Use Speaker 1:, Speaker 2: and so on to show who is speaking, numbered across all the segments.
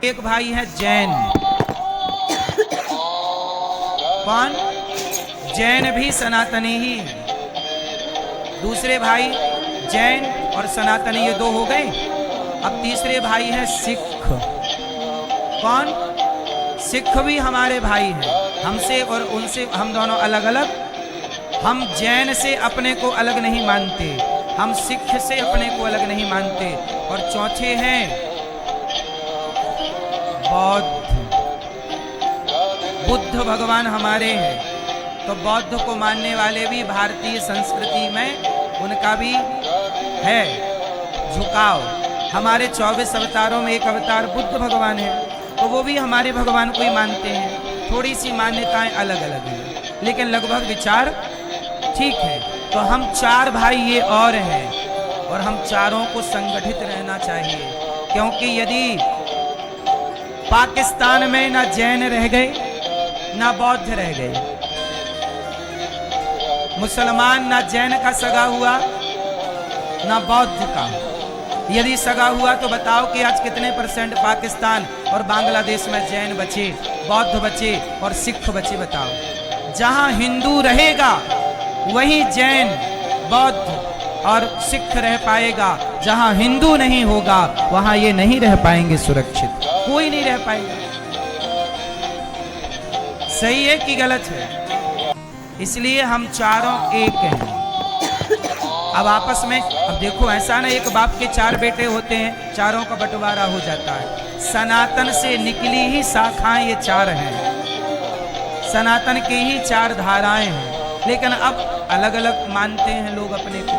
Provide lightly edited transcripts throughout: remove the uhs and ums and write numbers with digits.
Speaker 1: एक भाई है जैन। कौन? जैन भी सनातनी ही है। दूसरे भाई जैन और सनातनी, ये दो हो गए। अब तीसरे भाई है सिख। कौन? सिख भी हमारे भाई हैं। हमसे और उनसे हम दोनों अलग अलग। हम जैन से अपने को अलग नहीं मानते, हम सिख से अपने को अलग नहीं मानते। और चौथे हैं बौद्ध। बुद्ध भगवान हमारे हैं, तो बौद्ध को मानने वाले भी भारतीय संस्कृति में उनका भी है झुकाव। हमारे 24 अवतारों में एक अवतार बुद्ध भगवान है, तो वो भी हमारे भगवान को ही मानते हैं। थोड़ी सी मान्यताएं अलग अलग हैं, लेकिन लगभग विचार ठीक है। तो हम चार भाई ये और हैं, और हम चारों को संगठित रहना चाहिए। क्योंकि यदि पाकिस्तान में ना जैन रह गए, ना बौद्ध रह गए, मुसलमान ना जैन का सगा हुआ ना बौद्ध का, यदि सगा हुआ तो बताओ कि आज कितने % पाकिस्तान और बांग्लादेश में जैन बचे, बौद्ध बचे और सिख बचे? बताओ। जहां हिंदू रहेगा वहीं जैन, बौद्ध और सिख रह पाएगा। जहां हिंदू नहीं होगा वहां ये नहीं रह पाएंगे सुरक्षित, कोई नहीं रह पाएगा। सही है कि गलत है? इसलिए हम चारों एक हैं। अब आपस में, अब देखो ऐसा ना एक बाप के 4 बेटे होते हैं, चारों का बंटवारा हो जाता है। सनातन से निकली ही शाखाएं ये 4 हैं, सनातन की ही 4 धाराएं हैं। लेकिन अब अलग अलग मानते हैं लोग अपने को,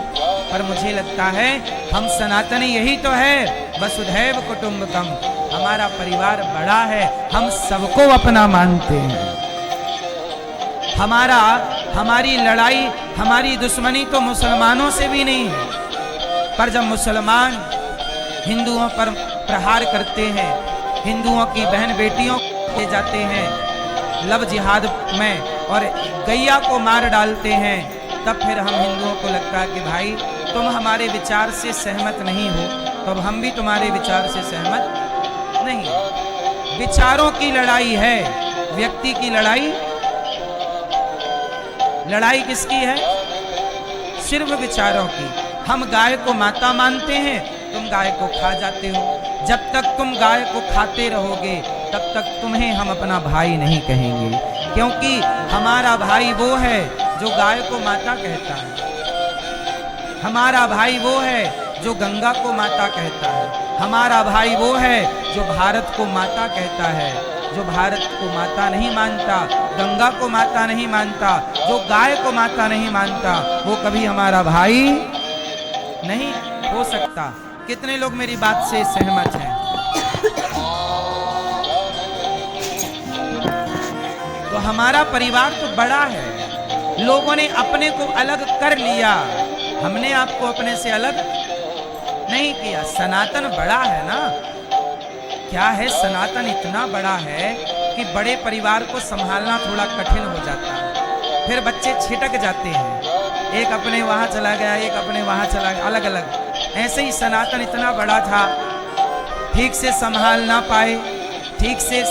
Speaker 1: पर मुझे लगता है हम सनातनी यही तो है, वसुधैव कुटुंबकम। हमारा परिवार बड़ा है, हम सबको अपना मानते हैं। हमारी लड़ाई, हमारी दुश्मनी तो मुसलमानों से भी नहीं है, पर जब मुसलमान हिंदुओं पर प्रहार करते हैं, हिंदुओं की बहन बेटियों ले जाते हैं लव जिहाद में और गैया को मार डालते हैं, तब फिर हम हिंदुओं को लगता है कि भाई तुम हमारे विचार से सहमत नहीं हो, तो अब हम भी तुम्हारे विचार से सहमत नहीं। विचारों की लड़ाई है, व्यक्ति की लड़ाई किसकी है? सिर्फ विचारों की। हम गाय को माता मानते हैं, तुम गाय को खा जाते हो। जब तक तुम गाय को खाते रहोगे तब तक तुम्हें हम अपना भाई नहीं कहेंगे, क्योंकि हमारा भाई वो है जो गाय को माता कहता है, हमारा भाई वो है जो गंगा को माता कहता है, हमारा भाई वो है जो भारत को माता कहता है। जो भारत को माता नहीं मानता, गंगा को माता नहीं मानता, जो गाय को माता नहीं मानता, वो कभी हमारा भाई नहीं हो सकता। कितने लोग मेरी बात से सहमत हैं? तो हमारा परिवार तो बड़ा है, लोगों ने अपने को अलग कर लिया, हमने आपको अपने से अलग नहीं किया। सनातन बड़ा है ना, क्या है, सनातन इतना बड़ा है कि बड़े परिवार को संभालना थोड़ा कठिन हो जाता है। फिर बच्चे छिटक जाते हैं, एक अपने वहाँ चला गया, एक अपने वहाँ चला गया, अलग अलग। ऐसे ही सनातन इतना बड़ा था, ठीक से संभाल ना पाए, ठीक से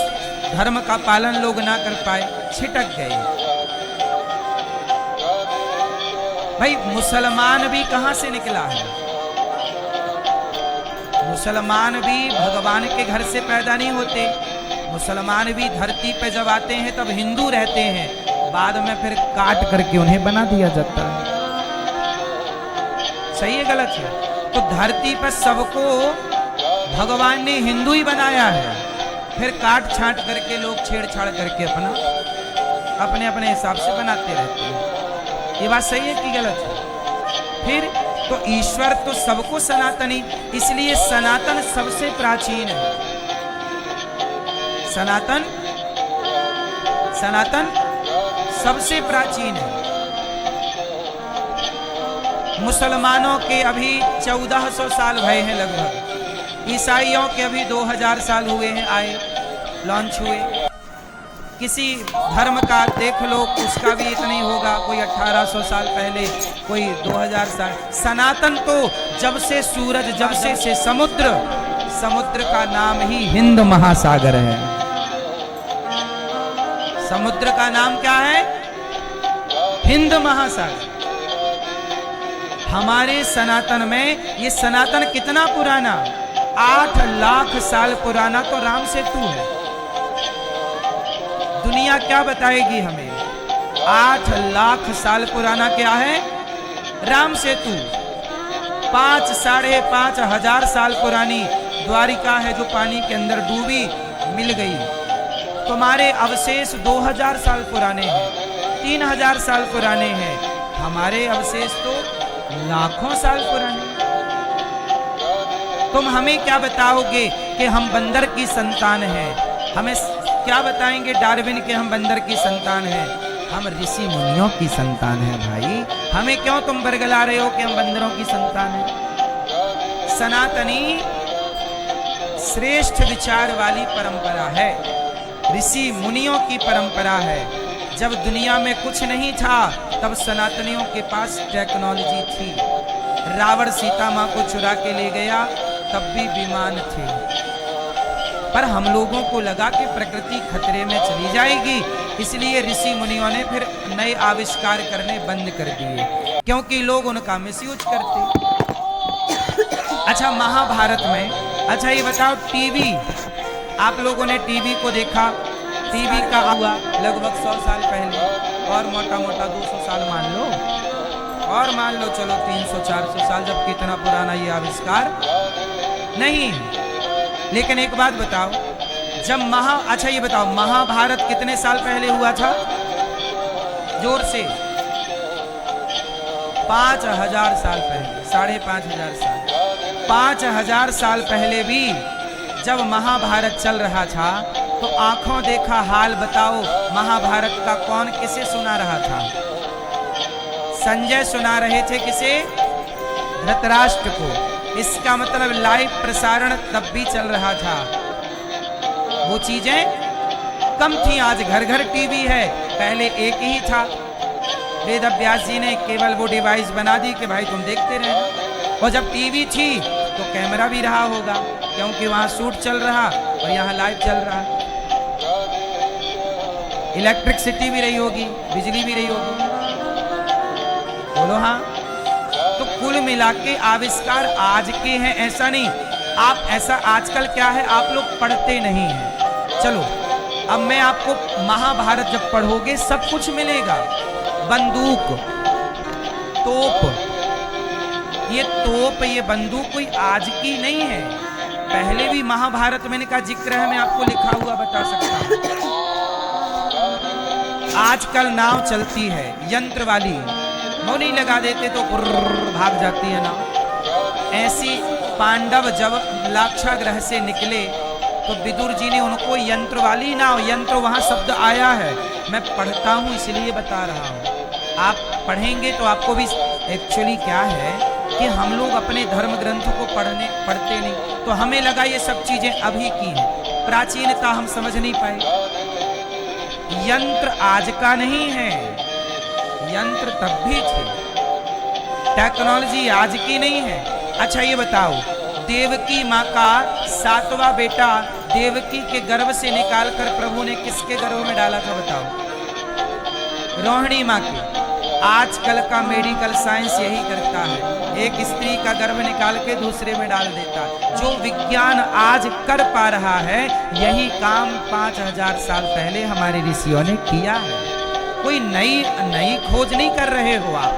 Speaker 1: धर्म का पालन लोग ना कर पाए, छिटक गए। भाई मुसलमान भी कहाँ से निकला है? मुसलमान भी भगवान के घर से पैदा नहीं होते। मुसलमान भी धरती पे जब आते हैं तब हिंदू रहते हैं, बाद में फिर काट करके उन्हें बना दिया जाता है। सही है गलत है? तो धरती पर सबको भगवान ने हिंदू ही बनाया है, फिर काट छांट करके लोग छेड़छाड़ करके अपने अपने हिसाब से बनाते रहते हैं। ये बात सही है कि गलत है? फिर तो ईश्वर तो सबको सनातनी, इसलिए सनातन सबसे प्राचीन है। सनातन सबसे प्राचीन है। मुसलमानों के अभी 1400 साल भए हैं लगभग, ईसाइयों के अभी 2000 साल हुए हैं, आए लॉन्च हुए। किसी धर्म का देख लो, उसका भी इतना ही होगा, कोई 1800 साल पहले, कोई 2000 साल। सनातन तो जब से सूरज, जब से समुद्र, समुद्र का नाम ही हिंद महासागर है। समुद्र का नाम क्या है? हिंद महासागर। हमारे सनातन में, ये सनातन कितना पुराना? 8 लाख साल पुराना तो राम सेतु है। दुनिया क्या बताएगी हमें? 8 लाख साल पुराना क्या है? राम सेतु। 5 साढ़े 5 हजार साल पुरानी द्वारिका है जो पानी के अंदर डूबी, मिल गई। तुम्हारे अवशेष 2000 साल पुराने हैं, 3000 साल पुराने हैं। हमारे अवशेष तो लाखों साल पुराने। तुम हमें क्या बताओगे कि हम बंदर की संतान हैं? हमें क्या बताएंगे डार्विन के हम बंदर की संतान हैं? हम ऋषि मुनियों की संतान हैं भाई। हमें क्यों तुम बरगला रहे हो कि हम बंदरों की संतान हैं? सनातनी श्रेष्ठ विचार वाली परंपरा है, ऋषि मुनियों की परंपरा है। जब दुनिया में कुछ नहीं था तब सनातनियों के पास टेक्नोलॉजी थी। रावण सीता मां को चुरा के ले गया तब भी विमान थे, पर हम लोगों को लगा कि प्रकृति खतरे में चली जाएगी, इसलिए ऋषि मुनियों ने फिर नए आविष्कार करने बंद कर दिए, क्योंकि लोग उनका मिसयूज करते। अच्छा, महाभारत में, अच्छा ये बताओ, टीवी, आप लोगों ने टीवी को देखा? टीवी का हुआ लगभग 100 साल पहले, और मोटा मोटा 200 साल मान लो, और मान लो चलो 300-400 साल, जब कितना पुराना ये आविष्कार नहीं। लेकिन एक बात बताओ, जब अच्छा ये बताओ, महाभारत कितने साल पहले हुआ था? जोर से 5000 साल पहले, 5500 साल। 5000 साल पहले भी जब महाभारत चल रहा था तो आंखों देखा हाल बताओ, महाभारत का कौन किसे सुना रहा था? संजय सुना रहे थे किसे? धृतराष्ट्र को। इसका मतलब लाइव प्रसारण तब भी चल रहा था। वो चीजें कम थी, आज घर घर टीवी है, पहले एक ही था। वेद व्यास जी ने केवल वो डिवाइस बना दी कि भाई तुम देखते रहना। और जब टीवी थी तो कैमरा भी रहा होगा, क्योंकि वहां शूट चल रहा और यहाँ लाइव चल रहा। इलेक्ट्रिसिटी भी रही होगी, बिजली भी रही होगी, बोलो हाँ। तो कुल मिला के आविष्कार आज के हैं ऐसा नहीं। आप ऐसा, आजकल क्या है, आप लोग पढ़ते नहीं हैं। चलो अब मैं आपको महाभारत जब पढ़ोगे सब कुछ मिलेगा। बंदूक, तोप, ये तोप, ये बंदूक कोई आज की नहीं है, पहले भी महाभारत में का जिक्र है, मैं आपको लिखा हुआ बता सकता हूं। आजकल नाव चलती है यंत्र वाली, मौनी लगा देते तो भाग जाती है नाव। ऐसी पांडव जब लाक्षागृह से निकले तो विदुर जी ने उनको यंत्र वाली नाव, यंत्र वहां शब्द आया है, मैं पढ़ता हूं इसलिए बता रहा हूं। आप पढ़ेंगे तो आपको भी, एक्चुअली क्या है कि हम लोग अपने धर्म ग्रंथों को पढ़ते नहीं, तो हमें लगा ये सब चीजें अभी की हैं, प्राचीनता हम समझ नहीं पाए। यंत्र आज का नहीं है, यंत्र तब भी थे, टेक्नोलॉजी आज की नहीं है। अच्छा ये बताओ, देवकी माँ का 7वां बेटा देवकी के गर्भ से निकालकर प्रभु ने किसके गर्भ में डाला था बताओ? रोहिणी माँ के। आजकल का मेडिकल साइंस यही करता है, एक स्त्री का गर्भ निकाल के दूसरे में डाल देता। जो विज्ञान आज कर पा रहा है, यही काम 5000 साल पहले हमारे ऋषियों ने किया है। कोई नई खोज नहीं कर रहे हो आप।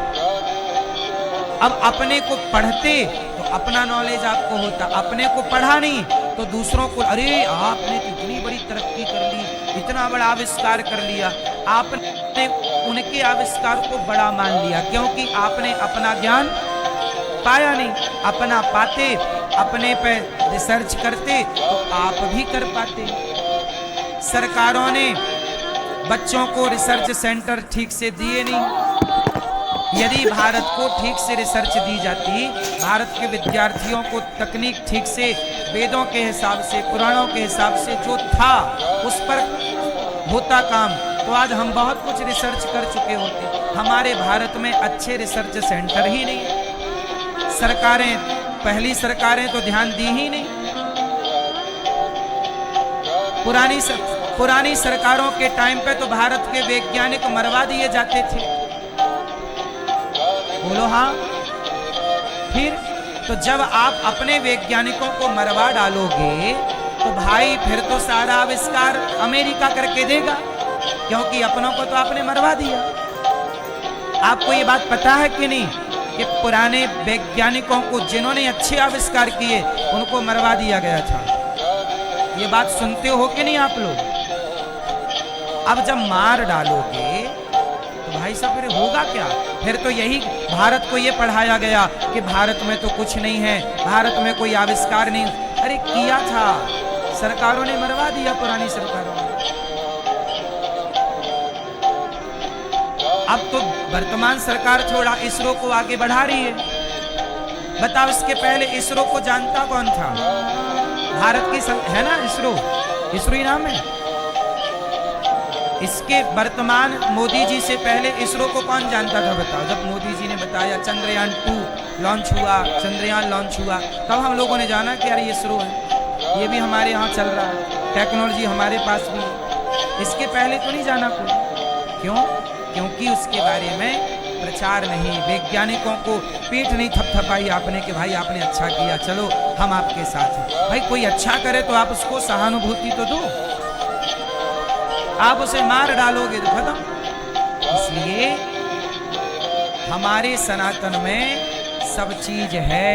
Speaker 1: अब अपने को पढ़ते तो अपना नॉलेज आपको होता, अपने को पढ़ा नहीं तो दूसरों को, अरे आपने इतनी बड़ी तरक्की कर ली, इतना बड़ा आविष्कार कर लिया, आपने उनके आविष्कार को बड़ा मान लिया, क्योंकि आपने अपना ज्ञान पाया नहीं। अपना पाते, अपने पे रिसर्च करते तो आप भी कर पाते। सरकारों ने बच्चों को रिसर्च सेंटर ठीक से दिए नहीं। यदि भारत को ठीक से रिसर्च दी जाती, भारत के विद्यार्थियों को तकनीक ठीक से, वेदों के हिसाब से, पुराणों के हिसाब से जो था उस पर होता काम, तो आज हम बहुत कुछ रिसर्च कर चुके होते। हमारे भारत में अच्छे रिसर्च सेंटर ही नहीं। सरकारें, पहली सरकारें तो ध्यान दी ही नहीं। पुरानी सरकारों के टाइम पे तो भारत के वैज्ञानिक मरवा दिए जाते थे। बोलो हाँ। फिर तो जब आप अपने वैज्ञानिकों को मरवा डालोगे तो भाई फिर तो सारा आविष्कार अमेरिका करके देगा, क्योंकि अपनों को तो आपने मरवा दिया। आपको ये बात पता है कि नहीं कि पुराने वैज्ञानिकों को जिन्होंने अच्छे आविष्कार किए उनको मरवा दिया गया था। ये बात सुनते हो कि नहीं आप लोग? अब जब मार डालोगे तो भाई साहब फिर होगा क्या? फिर तो यही भारत को ये पढ़ाया गया कि भारत में तो कुछ नहीं है, भारत में कोई आविष्कार नहीं। अरे किया था, सरकारों ने मरवा दिया, पुरानी सरकारों ने। अब तो वर्तमान सरकार थोड़ा इसरो को आगे बढ़ा रही है। बताओ, इसके पहले इसरो को जानता कौन था? भारत की है ना इसरो ही नाम है। इसके वर्तमान मोदी जी से पहले इसरो को कौन जानता था बताओ? जब मोदी जी ने बताया चंद्रयान 2 लॉन्च हुआ, चंद्रयान लॉन्च हुआ, तब हम लोगों ने जाना कि यार ये इसरो है, ये भी हमारे यहाँ चल रहा है, टेक्नोलॉजी हमारे पास भी है। इसके पहले तो नहीं जाना कोई। क्यों? क्योंकि उसके बारे में प्रचार नहीं, वैज्ञानिकों को पीठ नहीं थपथपाई आपने कि भाई आपने अच्छा किया, चलो हम आपके साथ हैं। भाई कोई अच्छा करे तो आप उसको सहानुभूति तो दो, आप उसे मार डालोगे तो खत्म। इसलिए हमारे सनातन में सब चीज है।